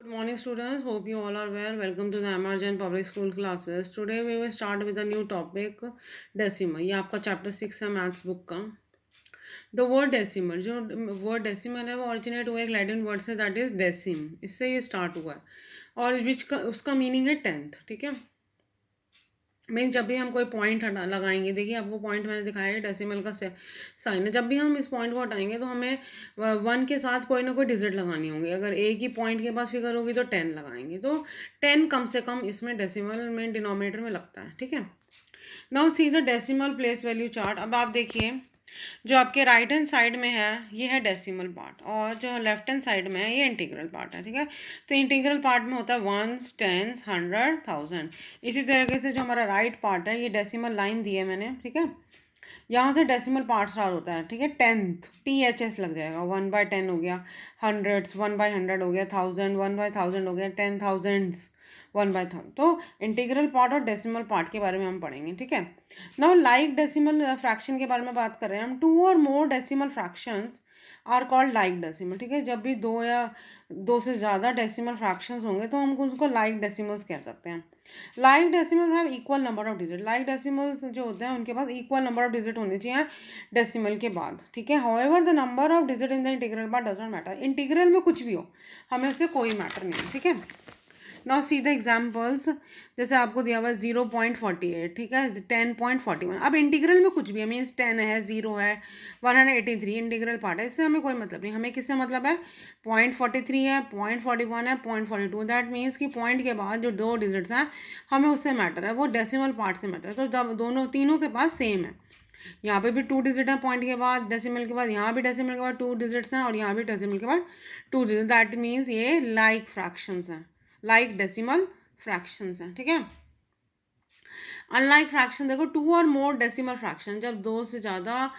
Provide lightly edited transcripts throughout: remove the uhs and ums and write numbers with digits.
Good morning, students. Hope you all are well. Welcome to the Emergent Public School classes. Today we will start with a new topic, decimal. ये आपका chapter 6 है maths book का. The word decimal, जो word decimal है वो originate हुआ एक Latin word से, दैट इज डेसिम. इससे ये स्टार्ट हुआ है और विच का उसका मीनिंग है टेंथ. ठीक है. मीन जब भी हम कोई पॉइंट हटा लगाएंगे, देखिए आपको पॉइंट मैंने दिखाया है, डेसिमल का साइन है. जब भी हम इस पॉइंट को हटाएंगे तो हमें 1 के साथ कोई ना कोई डिजिट लगानी होगी. अगर एक ही पॉइंट के बाद फिगर होगी तो 10 लगाएंगे. तो 10 कम से कम इसमें डेसिमल में डिनोमिनेटर में लगता है. ठीक है. Now see the decimal place value chart. अब आप देखिए, जो आपके राइट हैंड साइड में है ये है डेसिमल पार्ट, और जो लेफ्ट हैंड साइड में है ये इंटीग्रल पार्ट है. ठीक है. तो इंटीग्रल पार्ट में होता है वंस, टेंस, 100, 1000. इसी तरीके से जो हमारा राइट पार्ट है, ये डेसिमल लाइन दी है मैंने. ठीक है. यहाँ से डेसिमल पार्ट स्टार्ट होता है. ठीक है. 10th THS लग जाएगा. 1/10 हो गया, हंड्रेड्स 1/100 हो गया, 1000 1/1000 हो गया, 10,000s 1/1000. तो इंटीग्रल पार्ट और डेसिमल पार्ट के बारे में हम पढ़ेंगे. ठीक है. नाउ लाइक डेसिमल फ्रैक्शन के बारे में बात कर रहे हैं हम. 2 और more decimal fractions are called like decimal. ठीक है. जब भी 2 या 2 से ज़्यादा डेसिमल फ्रैक्शंस होंगे तो हम उसको लाइक डेसिमल्स कह सकते हैं. Like decimals have equal number of digit. Like decimals जो होते हैं उनके पास इक्वल नंबर ऑफ डिजिट होने चाहिए डेसिमल के बाद. ठीक है. However the number of digit in the integral part does not matter. Integral में कुछ भी हो, हमें उससे कोई मैटर नहीं है. ठीक है. Now see the examples. जैसे आपको दिया हुआ है 0.48. ठीक है. 10.41. अब इंटीग्रल में कुछ भी है, मीन्स 10 है, 0 है, 183 इंटीग्रल पार्ट है, इससे हमें कोई मतलब नहीं. हमें किससे मतलब है? 0.43 है, 0.41 है, 0.42. दैट मीन्स कि पॉइंट के बाद जो 2 डिजिट्स हैं हमें उससे मैटर है, वो डेसिमल पार्ट से मैटर है. तो जब तीनों के पास सेम है. यहाँ पे भी 2 डिजिट है पॉइंट के बाद, डेसिमल के बाद. यहाँ भी डेसिमल के बाद 2 डिजिट्स हैं और यहाँ भी डेसिमल के बाद 2 डिजिट. दैट मीन्स ये लाइक फ्रैक्शंस हैं, लाइक डेसिमल फ्रैक्शंस हैं. ठीक है. अनलाइक फ्रैक्शन देखो, 2 और मोर डेसिमल फ्रैक्शन, जब 2 से ज़्यादा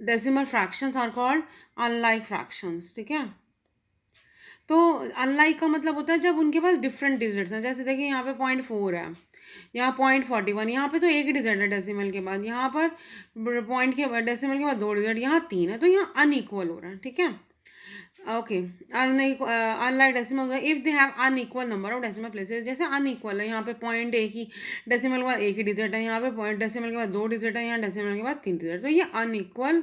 decimal fractions are called unlike fractions. ठीक है. तो अनलाइक का मतलब होता है जब उनके पास डिफरेंट डिजिट्स हैं. जैसे देखिए यहाँ पे 0.4 है, यहाँ 0.41. यहाँ पे तो एक ही डिजिट है डेसिमल के बाद, यहाँ पर पॉइंट के डेसिमल के बाद 2 डिजिट, यहाँ 3 है. तो यहाँ अनइक्वल हो रहा है. ठीक है. Okay. Unlike decimal if they have unequal number of decimal places. जैसे अनइक्वल है, यहाँ पे पॉइंट एक ही, डेसिमल के बाद एक ही डिजिट है, यहाँ पे पॉइंट डेसिमल के बाद 2 डिजिट है, यहाँ डेसिमल के बाद 3 डिजिट. तो ये अनइक्वल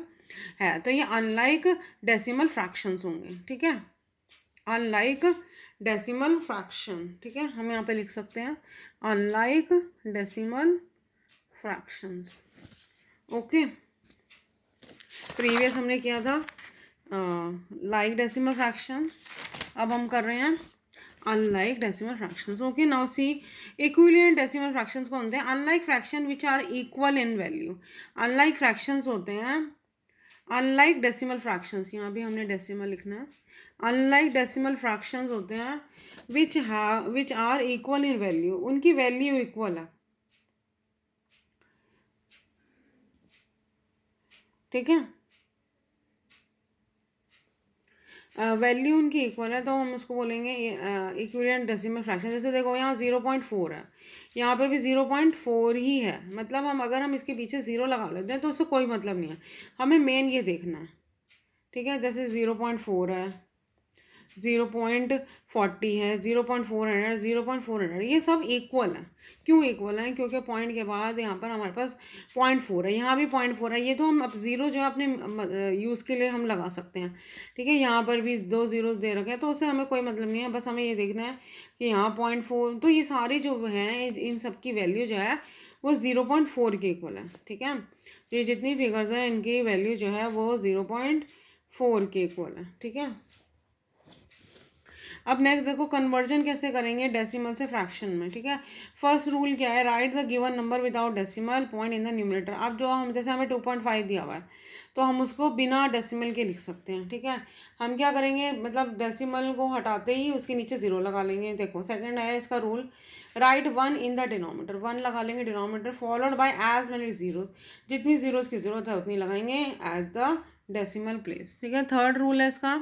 है, तो ये अनलाइक डेसिमल फ्रैक्शंस होंगे. ठीक है. Unlike decimal fraction. ठीक है. हम यहाँ पे लिख सकते हैं unlike decimal fractions. Okay. Previous हमने किया था लाइक डेसिमल फ्रैक्शन, अब हम कर रहे हैं unlike decimal fractions. Okay. Now see equivalent decimal fractions कौन होते हैं? Unlike fraction which are equal in value. Unlike fractions होते हैं अनलाइक डेसिमल फ्रैक्शंस, यहाँ भी हमने डेसिमल लिखना है. अनलाइक डेसिमल फ्रैक्शंस होते हैं which are equal in value, उनकी वैल्यू इक्वल है. ठीक है. वैल्यू उनकी इक्वल है तो हम उसको बोलेंगे इक्विवेलेंट डेसिमल फ्रैक्शन. जैसे देखो यहाँ 0.4 है, यहाँ पे भी 0.4 ही है. मतलब अगर हम इसके पीछे 0 लगा लेते हैं तो उससे कोई मतलब नहीं है. हमें मेन ये देखना है. ठीक है. जैसे 0.4 है, 0.40 है, 0.400, 0.400, ये सब इक्वल है. क्यों इक्वल है? क्योंकि पॉइंट के बाद यहाँ पर हमारे पास 0.4 है, यहाँ भी 0.4 है. ये तो हम अब ज़ीरो जो है अपने यूज़ के लिए हम लगा सकते हैं. ठीक है. यहाँ पर भी 2 ज़ीरो दे रखे हैं तो उससे हमें कोई मतलब नहीं है. बस हमें ये देखना है कि यहाँ 0.4, तो ये सारे जो हैं इन सब की वैल्यू जो है वो 0.4 के इक्वल है. ठीक है. ये जितनी फिगर्स हैं इनकी वैल्यू जो है वो 0.4 के इक्वल है. ठीक है. अब नेक्स्ट देखो कन्वर्जन कैसे करेंगे डेसिमल से फ्रैक्शन में. ठीक है. फर्स्ट रूल क्या है? Right the given number without decimal point in the numerator. अब जो हम जैसे हमें 2.5 दिया हुआ है तो हम उसको बिना डेसिमल के लिख सकते हैं. ठीक है. हम क्या करेंगे, मतलब डेसिमल को हटाते ही उसके नीचे 0 लगा लेंगे. देखो सेकंड है इसका rule, write 1 in the denominator. 1 लगा लेंगे denominator, followed by as many zero, जितनी जीरोस की जरूरत है उतनी लगाएंगे एज द डेसिमल प्लेस. ठीक है. थर्ड रूल है इसका,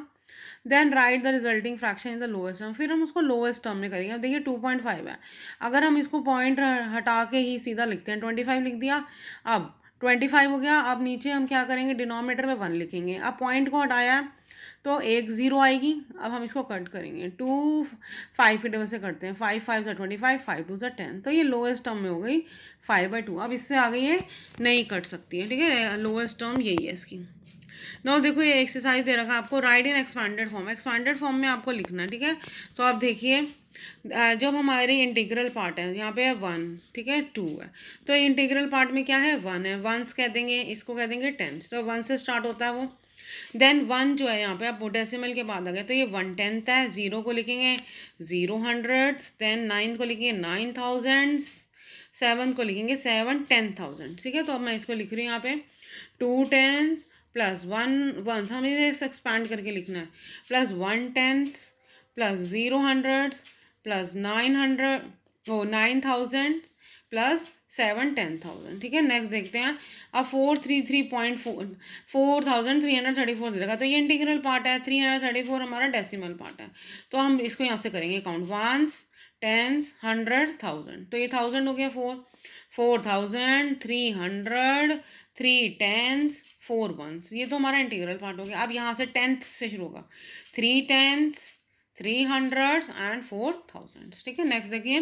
then write the resulting fraction in the lowest term. फिर हम उसको लोएस्ट टर्म में करेंगे. अब देखिए 2.5 है, अगर हम इसको पॉइंट हटा के ही सीधा लिखते हैं, 25 लिख दिया. अब 25 हो गया. अब नीचे हम क्या करेंगे, डिनोमिनेटर में 1 लिखेंगे. अब पॉइंट को हटाया तो एक ज़ीरो आएगी। अब हम इसको कट करेंगे, 2 5 की टेबल से करते हैं, 5 5 ज़ा 25, 5 2 ज़ा 10, तो ये लोएस्ट टर्म में हो गई 5/2। अब इससे आगे ये नहीं कट सकती है, ठीक है, लोएस्ट टर्म यही है इसकी। नो देखो ये एक्सरसाइज दे रखा है आपको, राइट इन एक्सपांडेड फॉर्म, एक्सपांडेड फॉर्म में आपको लिखना है, ठीक है। तो आप देखिए जब हमारी इंटीग्रल पार्ट है, यहाँ पे है 1, ठीक है, 2 है, तो इंटीग्रल पार्ट में क्या है, 1 है, वंस कह देंगे, इसको कह देंगे टेंस, तो 1 से स्टार्ट होता है वो। देन 1 जो है यहाँ पे आप डेसिमल के बाद आ गए, तो ये 1/10 है, 0 को लिखेंगे 0 हंड्रेड्स, देन 9 को लिखेंगे 9,000, 7 को लिखेंगे 7 10,000, ठीक है। तो अब मैं इसको लिख रही हूँ यहाँ पे 2 टेंस प्लस 1 वंस, हमें इसे एक्सपैंड करके लिखना है, plus 1 tens plus 0 hundreds plus 900 9,000 plus 7 10,000, ठीक है। नेक्स्ट देखते हैं, अब 433.4 4,334 दे रखा, तो ये इंटीग्रल पार्ट है, 334 हमारा डेसिमल पार्ट है। तो हम इसको यहाँ से करेंगे काउंट, वंस टेंस 100 1000, तो ये 1000 हो गया, 4,300, 3 टेंस 4 वंस, ये तो हमारा इंटीग्रल पार्ट हो गया। अब यहाँ से टेंथ से शुरू होगा, 3 टेंस 300 एंड 4,000, ठीक है। नेक्स्ट देखिए,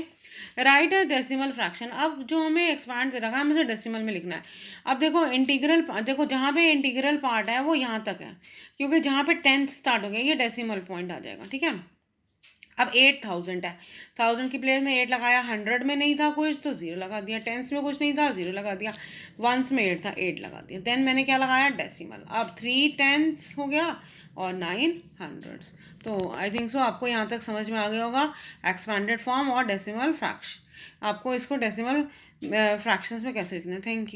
राइट अ डेसिमल फ्रैक्शन। अब जो हमें एक्सपैंड दे रखा है, हमें डेसिमल में लिखना है। अब देखो इंटीग्रल, देखो जहाँ पे इंटीग्रल पार्ट है वो यहाँ तक है, क्योंकि जहाँ पे टेंथ स्टार्ट हो गया ये डेसिमल पॉइंट आ जाएगा, ठीक है। अब 8,000 है, 1000 की प्लेस में 8 लगाया, 100 में नहीं था कुछ तो 0 लगा दिया, टेंस में कुछ नहीं था 0 लगा दिया, वंस में 8 था 8 लगा दिया, देन मैंने क्या लगाया, डेसिमल। अब 3 टेंस हो गया और 9 हंड्रेड्स। तो आई थिंक सो आपको यहाँ तक समझ में आ गया होगा एक्सपैंडेड फॉर्म और डेसिमल फ्रैक्शन, आपको इसको डेसिमल फ्रैक्शंस में कैसे लिखना है। Thank you.